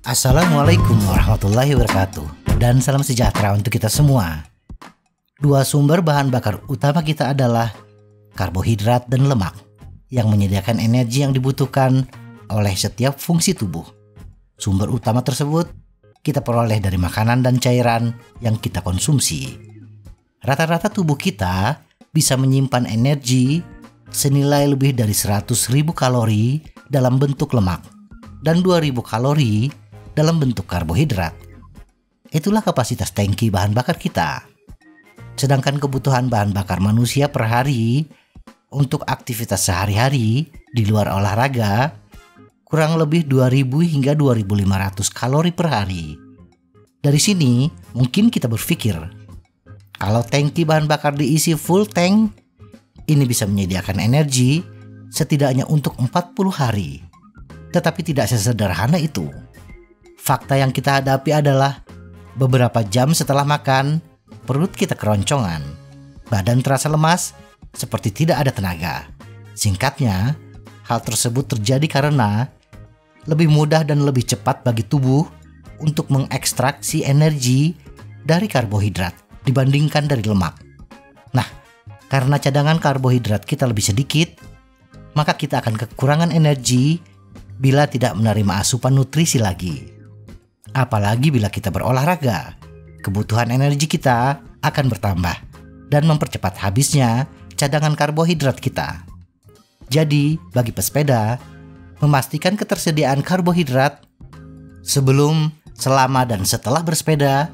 Assalamualaikum warahmatullahi wabarakatuh, dan salam sejahtera untuk kita semua. Dua sumber bahan bakar utama kita adalah karbohidrat dan lemak, yang menyediakan energi yang dibutuhkan oleh setiap fungsi tubuh. Sumber utama tersebut kita peroleh dari makanan dan cairan yang kita konsumsi. Rata-rata tubuh kita bisa menyimpan energi senilai lebih dari 100.000 kalori dalam bentuk lemak dan 2.000 kalori dalam bentuk karbohidrat. Itulah kapasitas tangki bahan bakar kita. Sedangkan kebutuhan bahan bakar manusia per hari untuk aktivitas sehari-hari di luar olahraga kurang lebih 2.000 hingga 2.500 kalori per hari. Dari sini mungkin kita berpikir, kalau tangki bahan bakar diisi full tank, ini bisa menyediakan energi setidaknya untuk 40 hari. Tetapi tidak sesederhana itu. Fakta yang kita hadapi adalah beberapa jam setelah makan, perut kita keroncongan, badan terasa lemas, seperti tidak ada tenaga. Singkatnya, hal tersebut terjadi karena lebih mudah dan lebih cepat bagi tubuh untuk mengekstraksi energi dari karbohidrat dibandingkan dari lemak. Nah, karena cadangan karbohidrat kita lebih sedikit, maka kita akan kekurangan energi bila tidak menerima asupan nutrisi lagi. Apalagi bila kita berolahraga, kebutuhan energi kita akan bertambah dan mempercepat habisnya cadangan karbohidrat kita. Jadi, bagi pesepeda, memastikan ketersediaan karbohidrat sebelum, selama, dan setelah bersepeda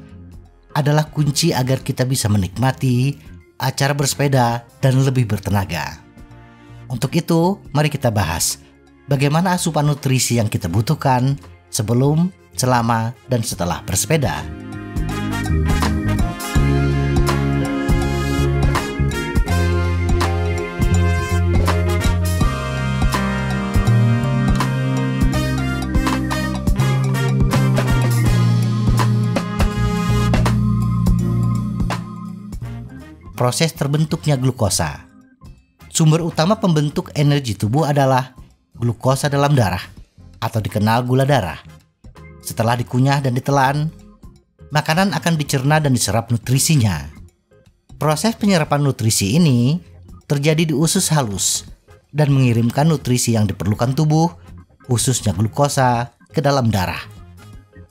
adalah kunci agar kita bisa menikmati acara bersepeda dan lebih bertenaga. Untuk itu, mari kita bahas bagaimana asupan nutrisi yang kita butuhkan sebelum, selama, dan setelah bersepeda. Proses terbentuknya glukosa. Sumber utama pembentuk energi tubuh adalah glukosa dalam darah atau dikenal gula darah. Setelah dikunyah dan ditelan, makanan akan dicerna dan diserap nutrisinya. Proses penyerapan nutrisi ini terjadi di usus halus dan mengirimkan nutrisi yang diperlukan tubuh, khususnya glukosa, ke dalam darah.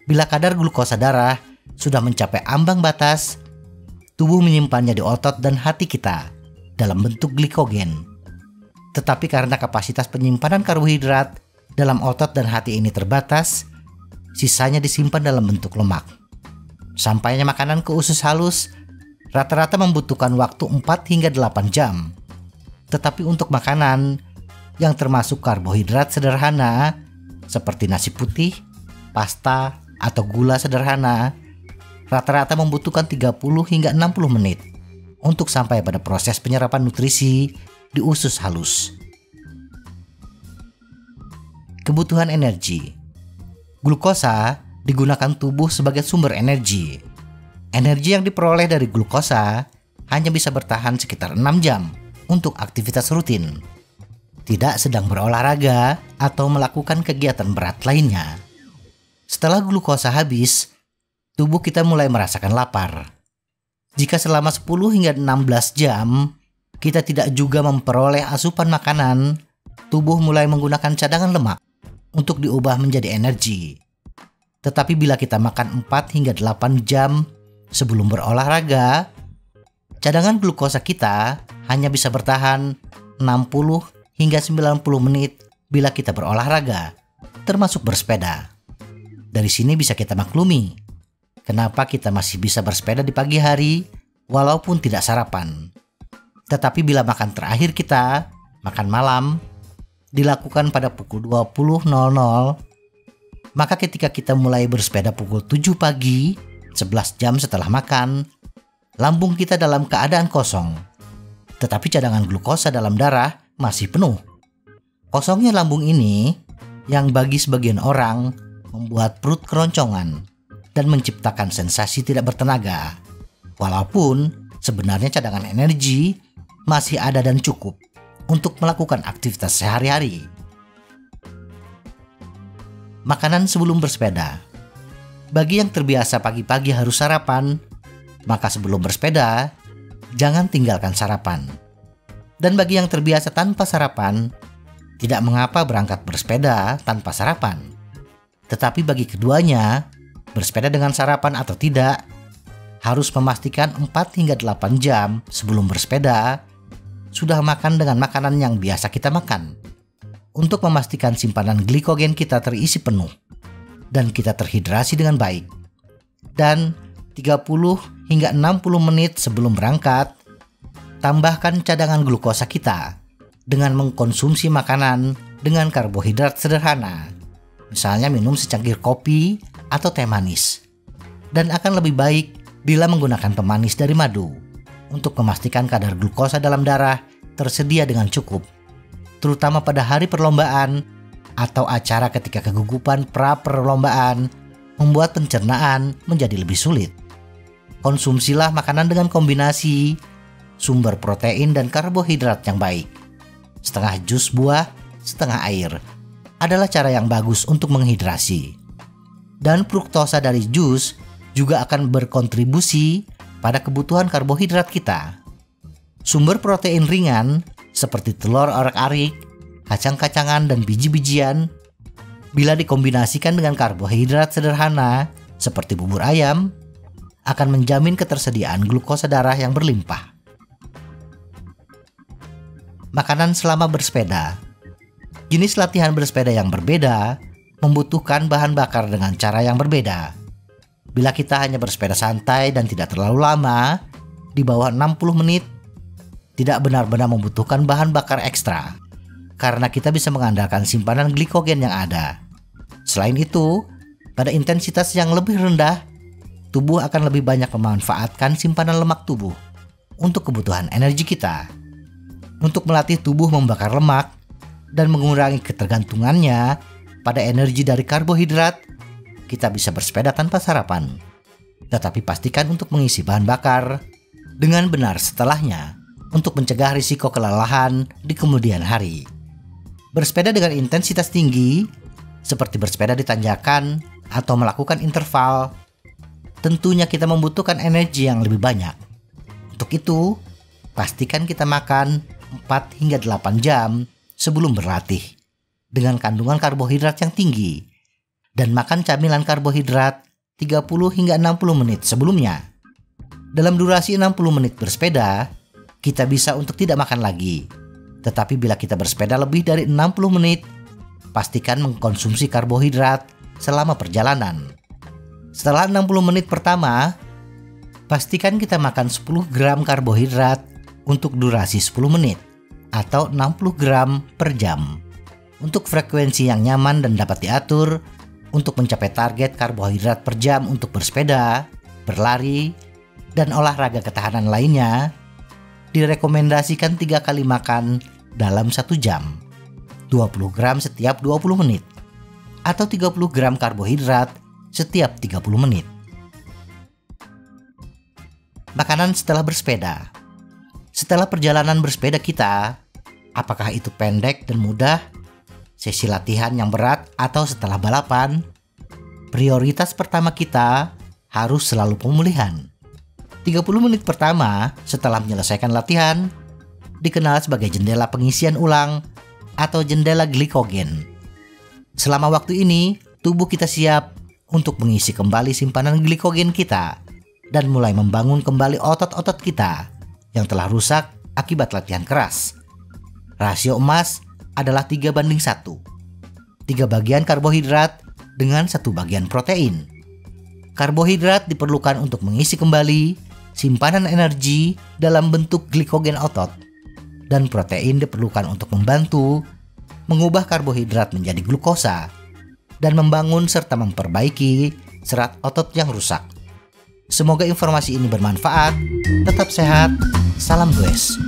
Bila kadar glukosa darah sudah mencapai ambang batas, tubuh menyimpannya di otot dan hati kita dalam bentuk glikogen. Tetapi karena kapasitas penyimpanan karbohidrat dalam otot dan hati ini terbatas, sisanya disimpan dalam bentuk lemak. Sampainya makanan ke usus halus rata-rata membutuhkan waktu 4 hingga 8 jam. Tetapi untuk makanan yang termasuk karbohidrat sederhana seperti nasi putih, pasta, atau gula sederhana rata-rata membutuhkan 30 hingga 60 menit untuk sampai pada proses penyerapan nutrisi di usus halus. Kebutuhan energi. Glukosa digunakan tubuh sebagai sumber energi. Energi yang diperoleh dari glukosa hanya bisa bertahan sekitar 6 jam untuk aktivitas rutin, tidak sedang berolahraga atau melakukan kegiatan berat lainnya. Setelah glukosa habis, tubuh kita mulai merasakan lapar. Jika selama 10 hingga 16 jam kita tidak juga memperoleh asupan makanan, tubuh mulai menggunakan cadangan lemak untuk diubah menjadi energi. Tetapi bila kita makan 4 hingga 8 jam sebelum berolahraga, cadangan glukosa kita hanya bisa bertahan 60 hingga 90 menit bila kita berolahraga, termasuk bersepeda. Dari sini bisa kita maklumi kenapa kita masih bisa bersepeda di pagi hari walaupun tidak sarapan. Tetapi bila makan terakhir kita, makan malam, dilakukan pada pukul 20.00, maka ketika kita mulai bersepeda pukul 7 pagi, 11 jam setelah makan, lambung kita dalam keadaan kosong. Tetapi cadangan glukosa dalam darah masih penuh. Kosongnya lambung ini yang bagi sebagian orang membuat perut keroncongan dan menciptakan sensasi tidak bertenaga. Walaupun sebenarnya cadangan energi masih ada dan cukup untuk melakukan aktivitas sehari-hari. Makanan sebelum bersepeda. Bagi yang terbiasa pagi-pagi harus sarapan, maka sebelum bersepeda, jangan tinggalkan sarapan. Dan bagi yang terbiasa tanpa sarapan, tidak mengapa berangkat bersepeda tanpa sarapan. Tetapi bagi keduanya, bersepeda dengan sarapan atau tidak, harus memastikan 4 hingga 8 jam sebelum bersepeda, sudah makan dengan makanan yang biasa kita makan. Untuk memastikan simpanan glikogen kita terisi penuh dan kita terhidrasi dengan baik. Dan 30 hingga 60 menit sebelum berangkat, tambahkan cadangan glukosa kita dengan mengkonsumsi makanan dengan karbohidrat sederhana. Misalnya minum secangkir kopi atau teh manis. Dan akan lebih baik bila menggunakan pemanis dari madu untuk memastikan kadar glukosa dalam darah tersedia dengan cukup, terutama pada hari perlombaan atau acara ketika kegugupan pra-perlombaan membuat pencernaan menjadi lebih sulit. Konsumsilah makanan dengan kombinasi sumber protein dan karbohidrat yang baik. Setengah jus buah, setengah air adalah cara yang bagus untuk menghidrasi. Dan fruktosa dari jus juga akan berkontribusi pada kebutuhan karbohidrat kita. Sumber protein ringan seperti telur orak-arik, kacang-kacangan, dan biji-bijian, bila dikombinasikan dengan karbohidrat sederhana seperti bubur ayam, akan menjamin ketersediaan glukosa darah yang berlimpah. Makanan selama bersepeda. Jenis latihan bersepeda yang berbeda membutuhkan bahan bakar dengan cara yang berbeda. Bila kita hanya bersepeda santai dan tidak terlalu lama, di bawah 60 menit, tidak benar-benar membutuhkan bahan bakar ekstra, karena kita bisa mengandalkan simpanan glikogen yang ada. Selain itu, pada intensitas yang lebih rendah, tubuh akan lebih banyak memanfaatkan simpanan lemak tubuh untuk kebutuhan energi kita. Untuk melatih tubuh membakar lemak dan mengurangi ketergantungannya pada energi dari karbohidrat, kita bisa bersepeda tanpa sarapan. Tetapi pastikan untuk mengisi bahan bakar dengan benar setelahnya untuk mencegah risiko kelelahan di kemudian hari. Bersepeda dengan intensitas tinggi, seperti bersepeda di tanjakan atau melakukan interval, tentunya kita membutuhkan energi yang lebih banyak. Untuk itu, pastikan kita makan 4 hingga 8 jam sebelum berlatih dengan kandungan karbohidrat yang tinggi, dan makan camilan karbohidrat 30 hingga 60 menit sebelumnya. Dalam durasi 60 menit bersepeda, kita bisa untuk tidak makan lagi. Tetapi bila kita bersepeda lebih dari 60 menit, pastikan mengkonsumsi karbohidrat selama perjalanan. Setelah 60 menit pertama, pastikan kita makan 10 gram karbohidrat untuk durasi 10 menit atau 60 gram per jam. Untuk frekuensi yang nyaman dan dapat diatur untuk mencapai target karbohidrat per jam untuk bersepeda, berlari, dan olahraga ketahanan lainnya, direkomendasikan 3 kali makan dalam 1 jam, 20 gram setiap 20 menit, atau 30 gram karbohidrat setiap 30 menit. Makanan setelah bersepeda. Setelah perjalanan bersepeda kita, apakah itu pendek dan mudah, sesi latihan yang berat, atau setelah balapan, prioritas pertama kita harus selalu pemulihan. 30 menit pertama setelah menyelesaikan latihan dikenal sebagai jendela pengisian ulang atau jendela glikogen. Selama waktu ini, tubuh kita siap untuk mengisi kembali simpanan glikogen kita dan mulai membangun kembali otot-otot kita yang telah rusak akibat latihan keras. Rasio emas adalah 3:1. 3 bagian karbohidrat dengan 1 bagian protein. Karbohidrat diperlukan untuk mengisi kembali simpanan energi dalam bentuk glikogen otot, dan protein diperlukan untuk membantu mengubah karbohidrat menjadi glukosa dan membangun serta memperbaiki serat otot yang rusak. Semoga informasi ini bermanfaat. Tetap sehat. Salam goes.